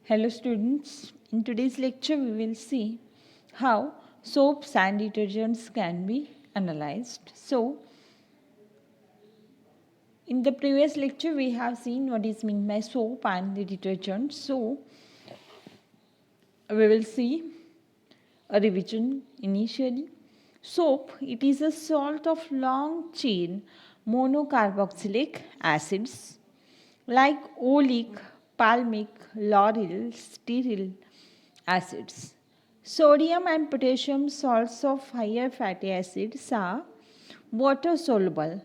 Hello students, in today's lecture we will see how soaps and detergents can be analyzed. So, in the previous lecture we have seen what is meant by soap and the detergent. So, we will see a revision initially. Soap, it is a salt of long chain monocarboxylic acids like oleic, palmic, lauryl, stearyl acids. Sodium and potassium salts of higher fatty acids are water soluble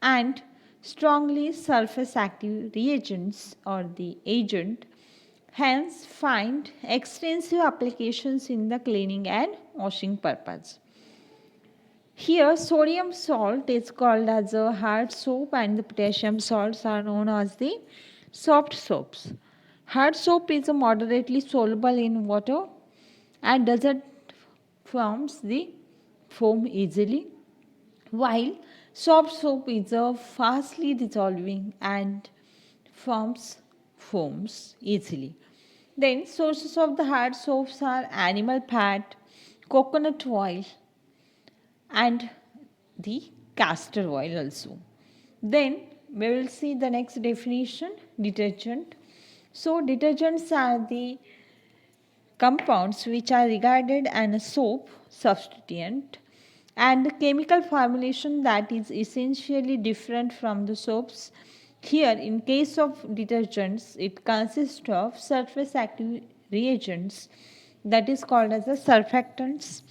and strongly surface active reagents or the agent, hence find extensive applications in the cleaning and washing purpose. Here sodium salt is called as a hard soap and the potassium salts are known as the soft soaps. Hard soap is moderately soluble in water and doesn't forms the foam easily, while soft soap is a fastly dissolving and forms foams easily. Then sources of the hard soaps are animal fat, coconut oil, and the castor oil also. Then we will see the next definition, detergent. So detergents are the compounds which are regarded as a soap substituent and the chemical formulation that is essentially different from the soaps. Here in case of detergents it consists of surface active reagents that is called as the surfactants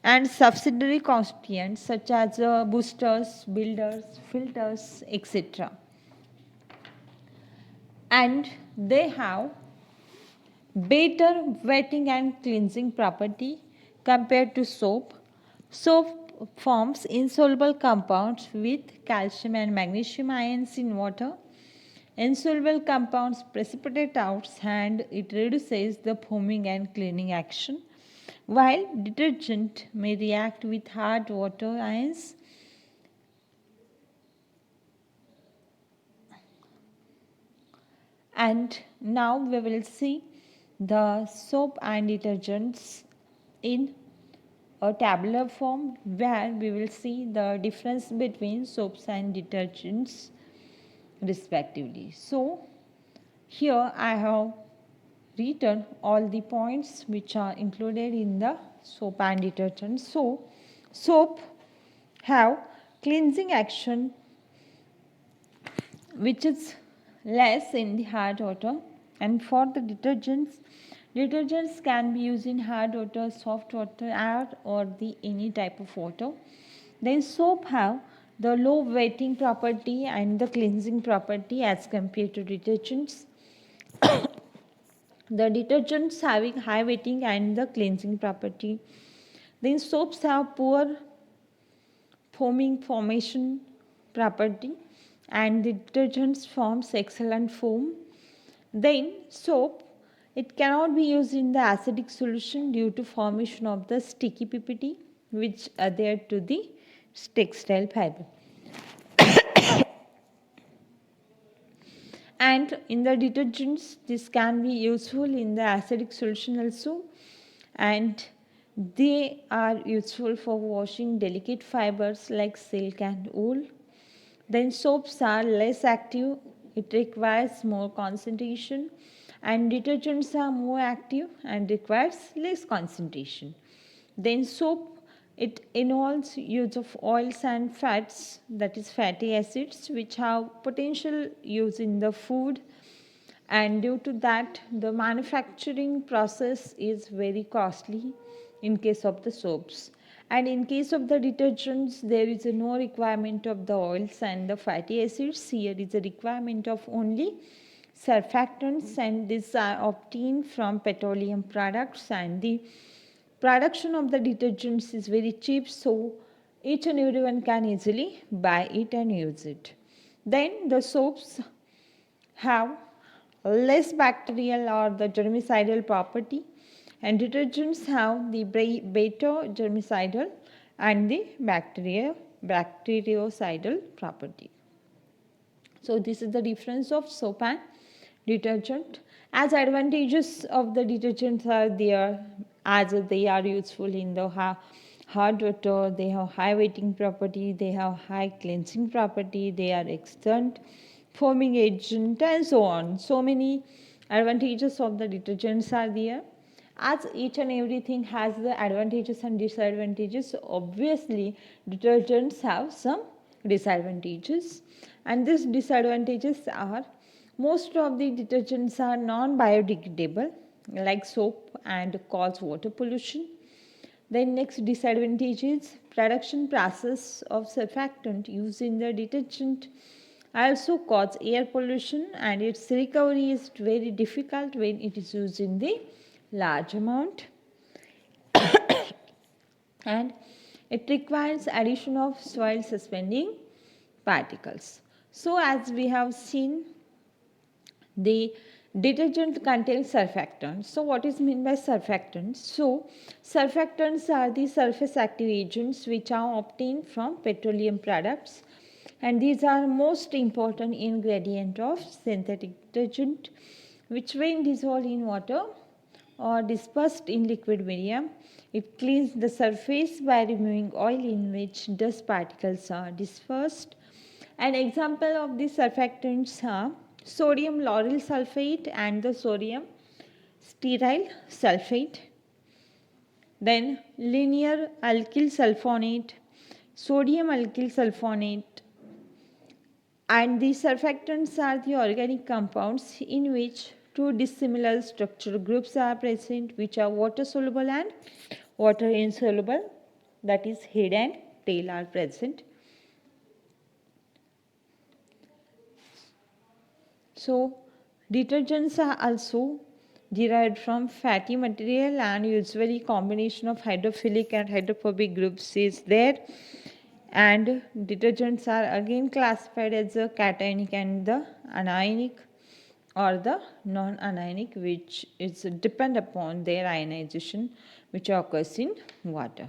and subsidiary constituents such as boosters, builders, filters, etc. And they have better wetting and cleansing property compared to soap. Soap forms insoluble compounds with calcium and magnesium ions in water. Insoluble compounds precipitate out and it reduces the foaming and cleaning action, while detergent may react with hard water ions. And now we will see the soap and detergents in a tabular form where we will see the difference between soaps and detergents respectively. So, here I have written all the points which are included in the soap and detergent. So, soap have cleansing action which is less in the hard water, and for the detergents can be used in hard water, soft water or the any type of water. Then soap have the low wetting property and the cleansing property as compared to detergents. The detergents having high wetting and the cleansing property. Then soaps have poor foaming formation property and the detergents forms excellent foam. Then soap, it cannot be used in the acidic solution due to formation of the sticky PPT which adhere to the textile fiber. And in the detergents this can be useful in the acidic solution also, and they are useful for washing delicate fibers like silk and wool. Then soaps are less active, it requires more concentration, and detergents are more active and requires less concentration. Then soap, it involves use of oils and fats, that is fatty acids, which have potential use in the food, and due to that the manufacturing process is very costly in case of the soaps. And in case of the detergents there is no requirement of the oils and the fatty acids. Here is a requirement of only surfactants, and these are obtained from petroleum products, and the production of the detergents is very cheap, so each and everyone can easily buy it and use it. Then the soaps have less bacterial or the germicidal property, and detergents have the better germicidal and the bactericidal property. So this is the difference of soap and detergent. As advantages of the detergents are there, as they are useful in the hard water, they have high wetting property, they have high cleansing property, they are excellent foaming agent, and so on. So many advantages of the detergents are there. As each and everything has the advantages and disadvantages, obviously detergents have some disadvantages, and these disadvantages are most of the detergents are non-biodegradable like soap and cause water pollution. Then next disadvantage is production process of surfactant used in the detergent also cause air pollution, and its recovery is very difficult when it is used in the large amount, and it requires addition of soil suspending particles. So as we have seen, the detergent contains surfactants. So what is meant by surfactants? So surfactants are the surface active agents which are obtained from petroleum products, and these are most important ingredient of synthetic detergent, which when dissolved in water or dispersed in liquid medium, it cleans the surface by removing oil in which dust particles are dispersed. An example of these surfactants are sodium lauryl sulfate and the sodium stearyl sulfate. Then linear alkyl sulfonate, sodium alkyl sulfonate, and these surfactants are the organic compounds in which two dissimilar structural groups are present, which are water soluble and water insoluble, that is head and tail are present. So detergents are also derived from fatty material, and usually combination of hydrophilic and hydrophobic groups is there, and detergents are again classified as the cationic and the anionic or the non-anionic, which is depend upon their ionization which occurs in water.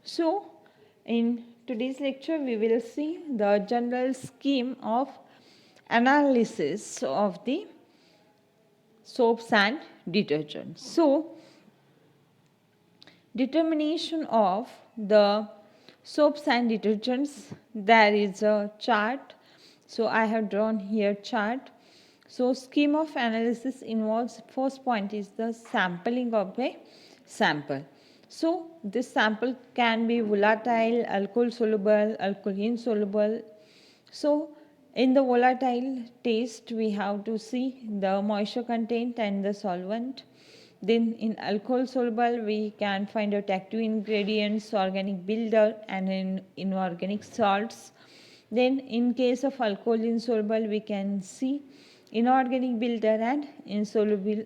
So in today's lecture we will see the general scheme of analysis of the soaps and detergents. So determination of the soaps and detergents, there is a chart. So I have drawn here chart. So scheme of analysis involves, first point is the sampling of a sample. So this sample can be volatile, alcohol soluble, alcohol insoluble. So in the volatile taste we have to see the moisture content and the solvent. Then in alcohol soluble we can find out active ingredients, organic builder, and in inorganic salts. Then in case of alcohol insoluble we can see inorganic builder and insoluble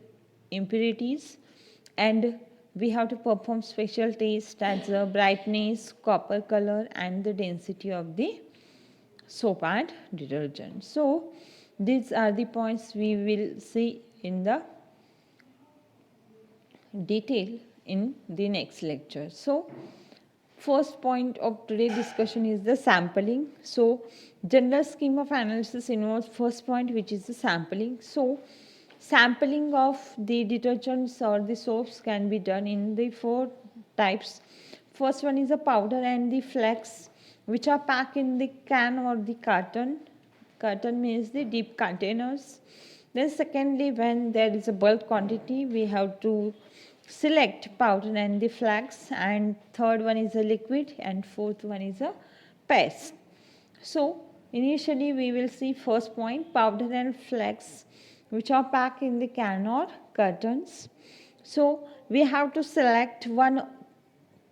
impurities, and we have to perform special tests as the brightness, copper color, and the density of the soap and detergent. So these are the points we will see in the detail in the next lecture. So first point of today's discussion is the sampling. So general scheme of analysis involves first point, which is the sampling. So sampling of the detergents or the soaps can be done in the four types. First one is the powder and the flakes, which are packed in the can or the carton. Carton means the deep containers. Then secondly, when there is a bulk quantity, we have to select powder and the flakes, and third one is a liquid, and fourth one is a paste. So initially we will see first point, powder and flakes, which are packed in the can or cartons. So we have to select one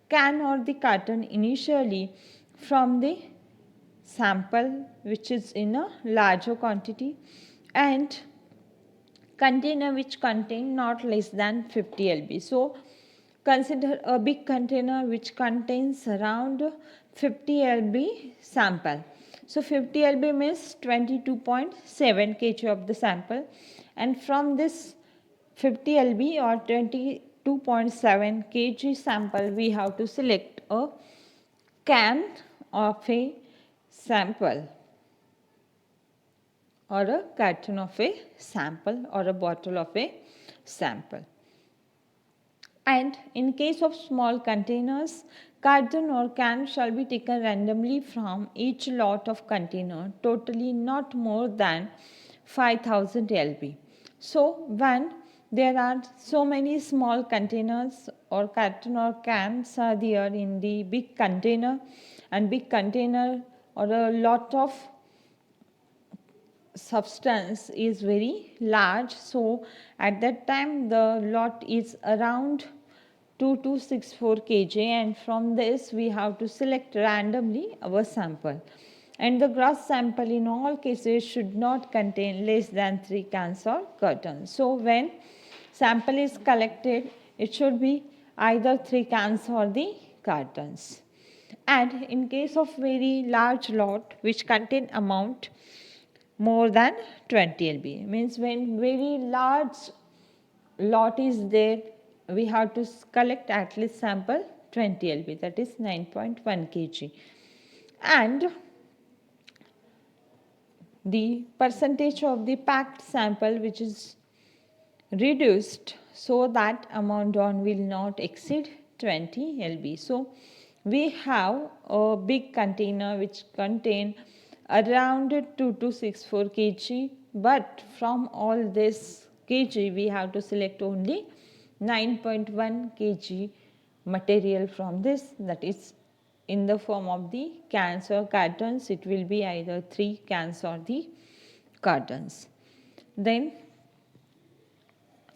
can or the carton initially from the sample which is in a larger quantity, and container which contain not less than 50 lb. So consider a big container which contains around 50 lb sample. So 50 lb means 22.7 kg of the sample, and from this 50 lb or 22.7 kg sample we have to select a can of a sample. or a carton of a sample or a bottle of a sample. And in case of small containers, carton or can shall be taken randomly from each lot of container, totally not more than 5000 lb. So when there are so many small containers or carton or cans are there in the big container, and big container or a lot of substance is very large, so at that time the lot is around 2264 kg, and from this we have to select randomly our sample, and the gross sample in all cases should not contain less than 3 cans or cartons. So when sample is collected, it should be either 3 cans or the cartons. And in case of very large lot which contain amount more than 20 lb, means when very large lot is there, we have to collect at least sample 20 lb, that is 9.1 kg. And the percentage of the packed sample which is reduced, so that amount on will not exceed 20 lb. So we have a big container which contain around 2264 kg, but from all this kg we have to select only 9.1 kg material from this, that is in the form of the cans or cartons. It will be either 3 cans or the cartons. Then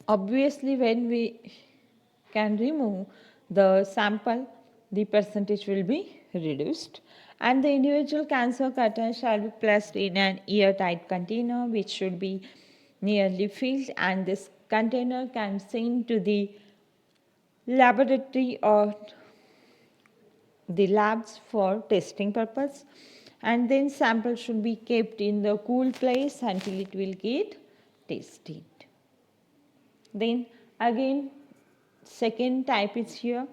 obviously when we can remove the sample, the percentage will be reduced, and the individual cans or cartons shall be placed in an airtight container which should be nearly filled, and this container can send to the laboratory or the labs for testing purpose, and then sample should be kept in the cool place until it will get tested. Then again second type is here,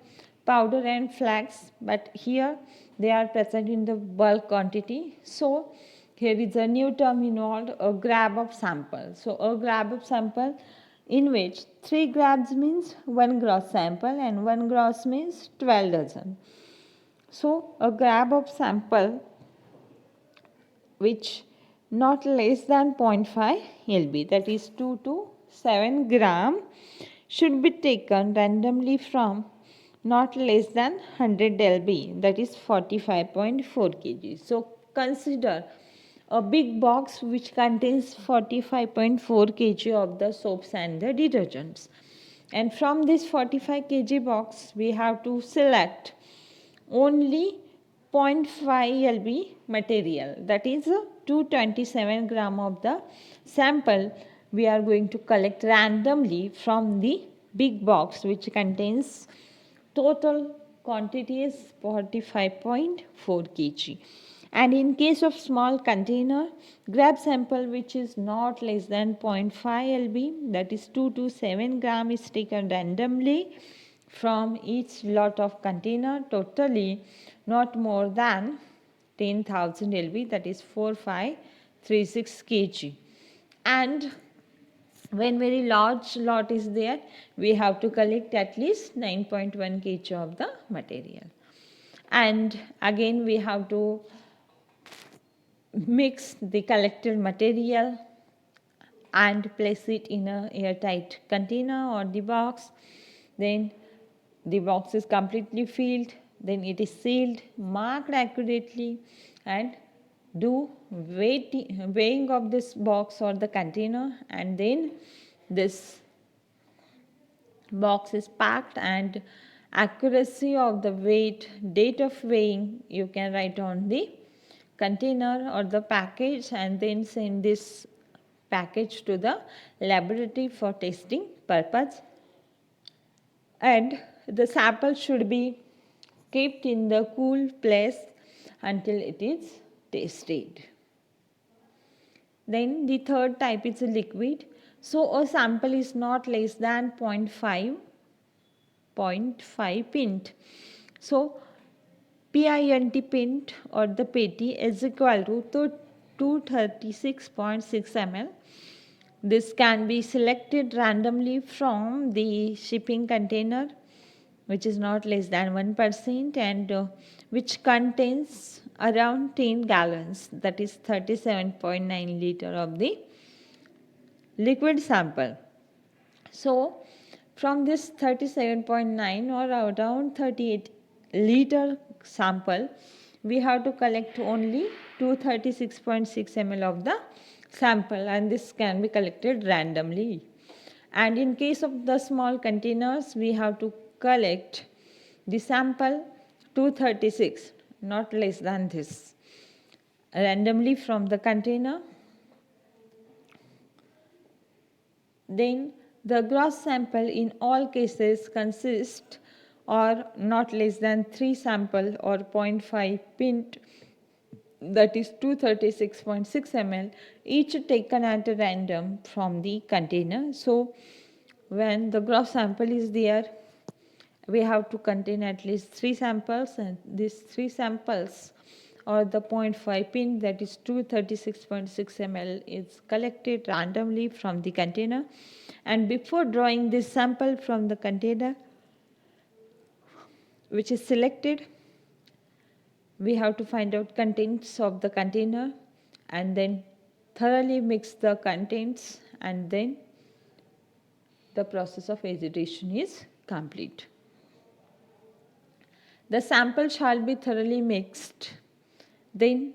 powder and flags, but here they are present in the bulk quantity. So here is a new term involved, a grab of sample. So a grab of sample in which 3 grabs means 1 gross sample and 1 gross means 12 dozen. So a grab of sample which not less than 0.5 lb, that is 2 to 7 gram, should be taken randomly from not less than 100 lb, that is 45.4 kg. So consider a big box which contains 45.4 kg of the soaps and the detergents, and from this 45 kg box we have to select only 0.5 lb material, that is 227 gram of the sample we are going to collect randomly from the big box which contains total quantity is 45.4 kg. And in case of small container, grab sample which is not less than 0.5 lb, that is 2 to 7 gram, is taken randomly from each lot of container, totally not more than 10,000 lb, that is 4536 kg. And when very large lot is there, we have to collect at least 9.1 kg of the material. And again we have to mix the collected material and place it in a airtight container or the box. Then the box is completely filled, then it is sealed, marked accurately, and do weighing of this box or the container, and then this box is packed, and accuracy of the weight, date of weighing you can write on the container or the package, and then send this package to the laboratory for testing purpose. And the sample should be kept in the cool place until it is tested. Then the third type is a liquid. So a sample is not less than 0.5 pint. So PINT pint or the petty is equal to 236.6 ml. This can be selected randomly from the shipping container, which is not less than 1% and which contains around 10 gallons, that is 37.9 liter of the liquid sample. So from this 37.9 or around 38 liter sample, we have to collect only 236.6 ml of the sample, and this can be collected randomly. And in case of the small containers, we have to collect the sample 236, not less than this, randomly from the container. Then the gross sample in all cases consists or not less than 3 sample or 0.5 pint, that is 236.6 ml, each taken at a random from the container. So when the gross sample is there, we have to contain at least 3 samples, and these 3 samples or the 0.5 pint, that is 236.6 ml, is collected randomly from the container. And before drawing this sample from the container, which is selected, we have to find out contents of the container and then thoroughly mix the contents, and then the process of agitation is complete. The sample shall be thoroughly mixed. Then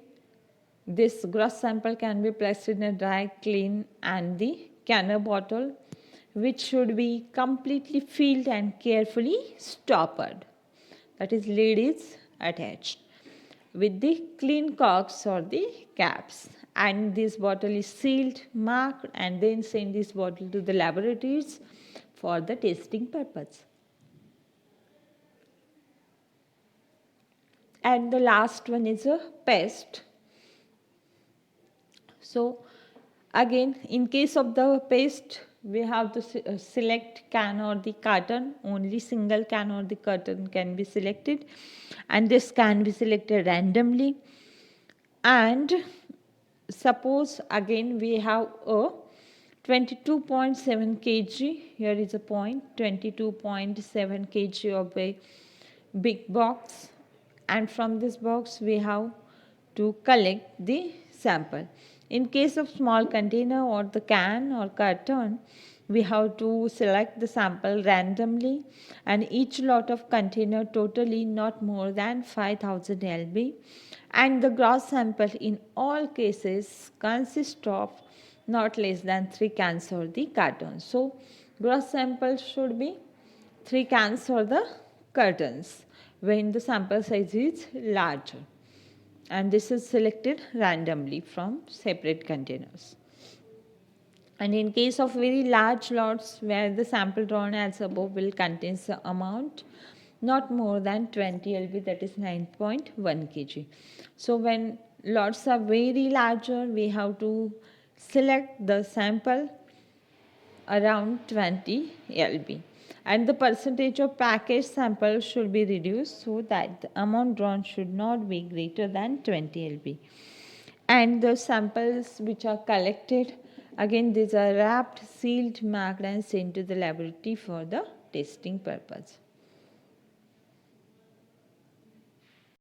this gross sample can be placed in a dry, clean and the canner bottle, which should be completely filled and carefully stoppered. That is, lid is attached with the clean corks or the caps, and this bottle is sealed, marked, and then send this bottle to the laboratories for the testing purpose. And the last one is a paste. So again, in case of the paste, we have to select can or the carton. Only single can or the carton can be selected, and this can be selected randomly. And suppose again we have a 22.7 kg, here is a point, 22.7 kg of a big box, and from this box we have to collect the sample. In case of small container or the can or carton, we have to select the sample randomly, and each lot of container totally not more than 5000 lb, and the gross sample in all cases consists of not less than 3 cans or the cartons. So gross sample should be 3 cans or the cartons when the sample size is larger, and this is selected randomly from separate containers. And in case of very large lots where the sample drawn as above will contain the amount not more than 20 lb, that is 9.1 kg. So when lots are very larger, we have to select the sample around 20 lb, and the percentage of packaged sample should be reduced so that the amount drawn should not be greater than 20 lb. And the samples which are collected, again these are wrapped, sealed, marked and sent to the laboratory for the testing purpose.